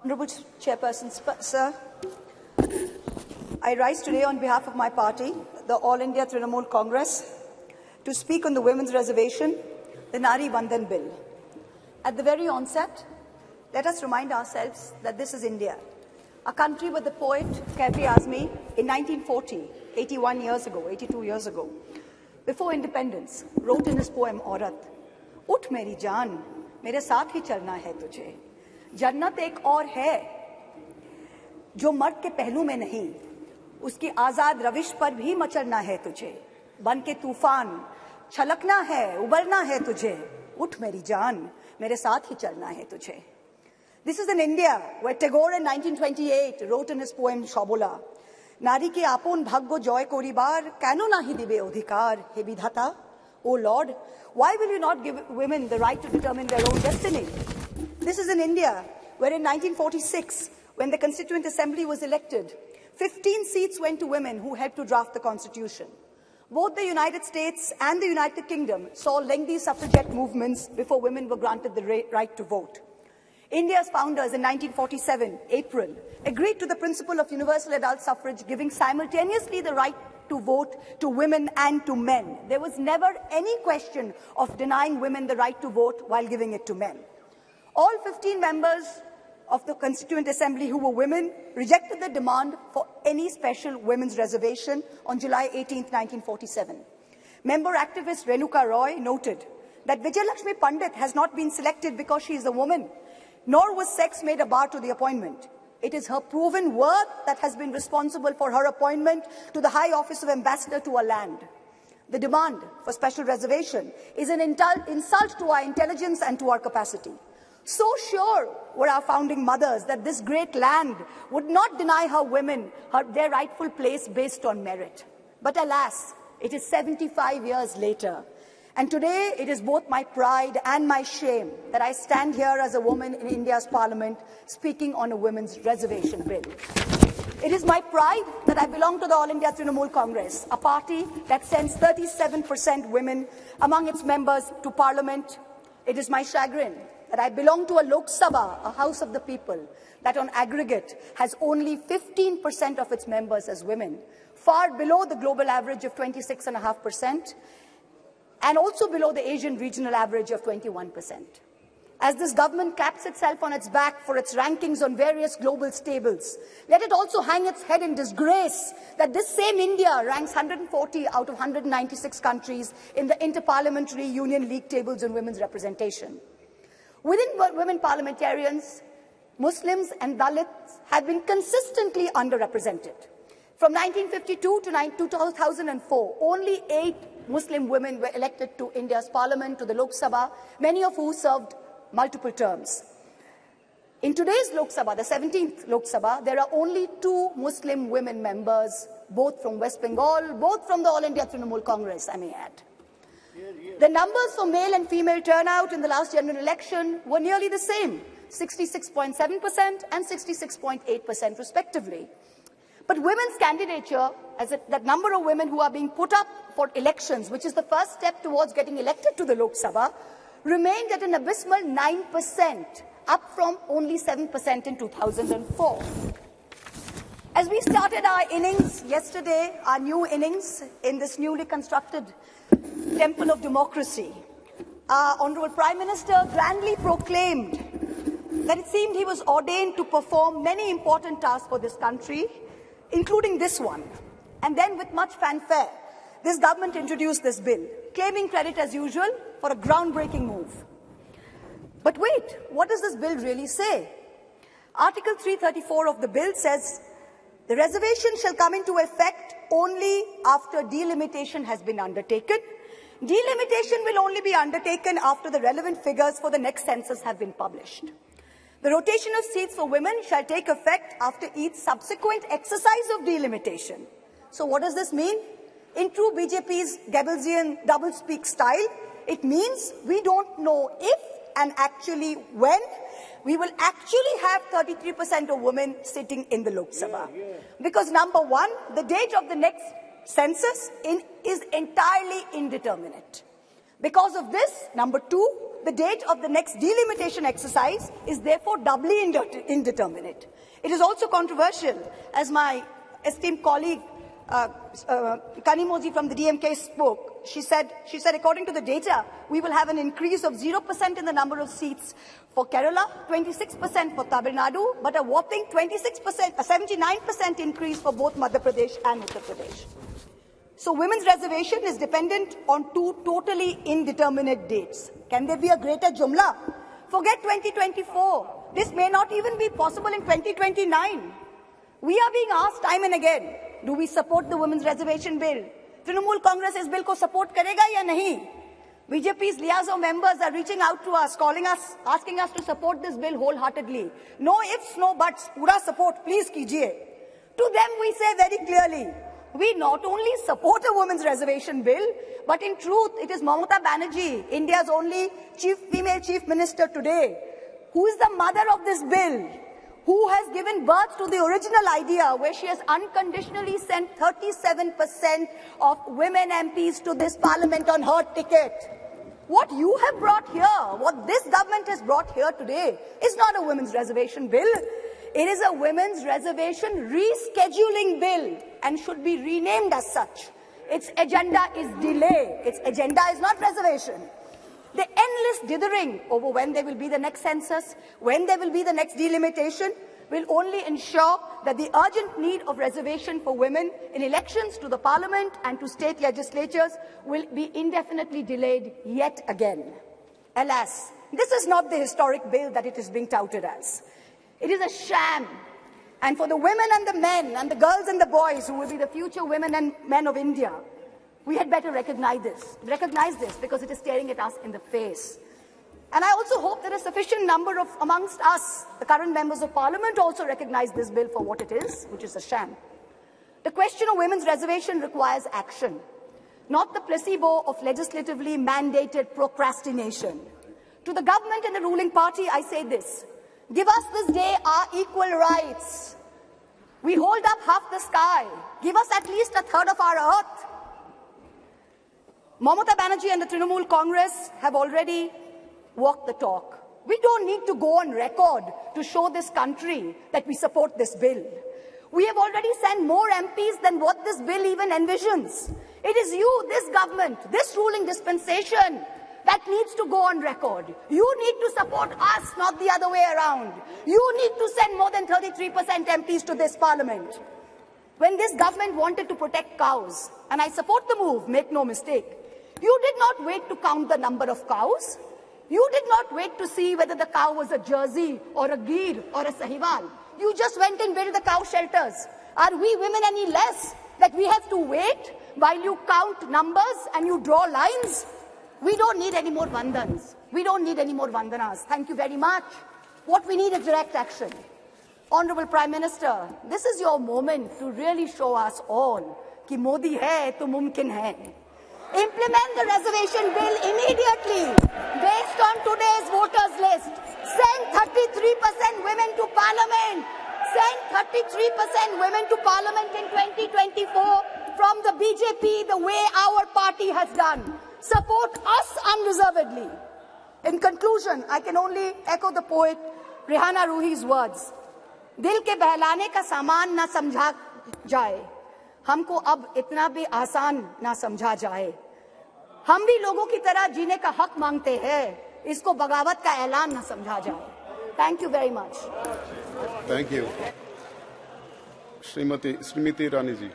Honourable Chairperson, sir, I rise today on behalf of my party, the All India Trinamool Congress, to speak on the Women's Reservation, the Nari Vandan Bill. At the very onset, let us remind ourselves that this is India, a country where the poet Kafi Azmi, in 1940, 81 years ago, 82 years ago, before independence, wrote in his poem Aurat, "Ut meri jaan, mere saath hi chalna hai tujhe. जन्नत एक और है जो मर्द के पहलू में नहीं, उसकी आजाद रविश पर भी मचलना है तुझे, बन के तूफान छलकना है, उबलना है तुझे, उठ मेरी जान, मेरे साथ ही चलना है तुझे." This is in India, where Tagore in 1928 wrote in his poem Shobola, "Nari ke apon bhaggo joy koribar, keno nahi dibe odhikar, he bidhata? O Lord, why will you not give women the right to determine their own destiny?" This is in India, where in 1946, when the Constituent Assembly was elected, 15 seats went to women who helped to draft the Constitution. Both the United States and the United Kingdom saw lengthy suffragette movements before women were granted the right to vote. India's founders in 1947, April, agreed to the principle of universal adult suffrage, giving simultaneously the right to vote to women and to men. There was never any question of denying women the right to vote while giving it to men. All 15 members of the Constituent Assembly who were women rejected the demand for any special women's reservation on July 18, 1947. Member activist Renuka Roy noted that Vijayalakshmi Pandit has not been selected because she is a woman, nor was sex made a bar to the appointment. It is her proven worth that has been responsible for her appointment to the high office of ambassador to a land. The demand for special reservation is an insult to our intelligence and to our capacity. So sure were our founding mothers that this great land would not deny her women their rightful place based on merit. But alas, it is 75 years later. And today it is both my pride and my shame that I stand here as a woman in India's parliament speaking on a women's reservation bill. It is my pride that I belong to the All India Trinamool Congress, a party that sends 37% women among its members to parliament. It is my chagrin that I belong to a Lok Sabha, a house of the people, that on aggregate has only 15% of its members as women, far below the global average of 26.5%, and also below the Asian regional average of 21%. As this government claps itself on its back for its rankings on various global stables, let it also hang its head in disgrace that this same India ranks 140 out of 196 countries in the Inter-Parliamentary Union League tables on women's representation. Within women parliamentarians, Muslims and Dalits have been consistently underrepresented. From 1952 to 2004, only 8 Muslim women were elected to India's parliament, to the Lok Sabha, many of whom served multiple terms. In today's Lok Sabha, the 17th Lok Sabha, there are only 2 Muslim women members, both from West Bengal, both from the All India Trinamool Congress, I may add. The numbers for male and female turnout in the last general election were nearly the same, 66.7% and 66.8% respectively. But women's candidature, that number of women who are being put up for elections, which is the first step towards getting elected to the Lok Sabha, remained at an abysmal 9%, up from only 7% in 2004. As we started our innings yesterday, our new innings in this newly constructed temple of democracy, our Honourable Prime Minister grandly proclaimed that it seemed he was ordained to perform many important tasks for this country, including this one. And then with much fanfare, this government introduced this bill, claiming credit as usual for a groundbreaking move. But wait, what does this bill really say? Article 334 of the bill says, "The reservation shall come into effect only after delimitation has been undertaken. Delimitation will only be undertaken after the relevant figures for the next census have been published. The rotation of seats for women shall take effect after each subsequent exercise of delimitation." So what does this mean? In true BJP's Goebbelsian doublespeak style, it means we don't know if and actually when we will actually have 33% of women sitting in the Lok Sabha. Because number one, the date of the next census is entirely indeterminate. Because of this, number two, the date of the next delimitation exercise is therefore doubly indeterminate. It is also controversial, as my esteemed colleague Kanimoji from the DMK spoke. She said, according to the data, we will have an increase of 0% in the number of seats for Kerala, 26% for Tamil Nadu, but a whopping 79% increase for both Madhya Pradesh and Uttar Pradesh. So women's reservation is dependent on two totally indeterminate dates. Can there be a greater jumla? Forget 2024. This may not even be possible in 2029. We are being asked time and again, do we support the Women's Reservation Bill? Trinamool Congress is bill ko support karega ya nahi? BJP's liaison members are reaching out to us, calling us, asking us to support this bill wholeheartedly. No ifs, no buts, pura support, please kijiye. To them we say very clearly, we not only support a Women's Reservation Bill, but in truth it is Mamata Banerjee, India's only female chief minister today, who is the mother of this bill, who has given birth to the original idea where she has unconditionally sent 37% of women MPs to this parliament on her ticket. What you have brought here, what this government has brought here today, is not a women's reservation bill. It is a women's reservation rescheduling bill and should be renamed as such. Its agenda is delay. Its agenda is not reservation. The endless dithering over when there will be the next census, when there will be the next delimitation, will only ensure that the urgent need of reservation for women in elections to the parliament and to state legislatures will be indefinitely delayed yet again. Alas, this is not the historic bill that it is being touted as. It is a sham. And for the women and the men and the girls and the boys who will be the future women and men of India, we had better recognize this because it is staring at us in the face. And I also hope that a sufficient number of amongst us, the current members of parliament, also recognize this bill for what it is, which is a sham. The question of women's reservation requires action, not the placebo of legislatively mandated procrastination. To the government and the ruling party, I say this: give us this day our equal rights. We hold up half the sky. Give us at least a third of our earth. Mamata Banerjee and the Trinamool Congress have already walked the talk. We don't need to go on record to show this country that we support this bill. We have already sent more MPs than what this bill even envisions. It is you, this government, this ruling dispensation that needs to go on record. You need to support us, not the other way around. You need to send more than 33% MPs to this parliament. When this government wanted to protect cows, and I support the move, make no mistake, you did not wait to count the number of cows. You did not wait to see whether the cow was a Jersey or a Gir or a Sahiwal. You just went and built the cow shelters. Are we women any less that we have to wait while you count numbers and you draw lines? We don't need any more vandans. We don't need any more vandanas. Thank you very much. What we need is direct action. Honorable Prime Minister, this is your moment to really show us all कि मोदी है तो मुमकिन है. Implement the reservation bill immediately based on today's voters list. Send 33% women to parliament. Send 33% women to parliament in 2024 from the BJP the way our party has done. Support us unreservedly. In conclusion, I can only echo the poet Rihanna Ruhi's words. दिल के बहलाने का सामान ना समझा जाए, हमको अब इतना भी आसान ना समझा जाए. हम भी लोगों की तरह जीने का हक मांगते हैं, इसको बगावत का ऐलान ना समझा जाए. Thank you very much. Thank you. Srimati Rani ji.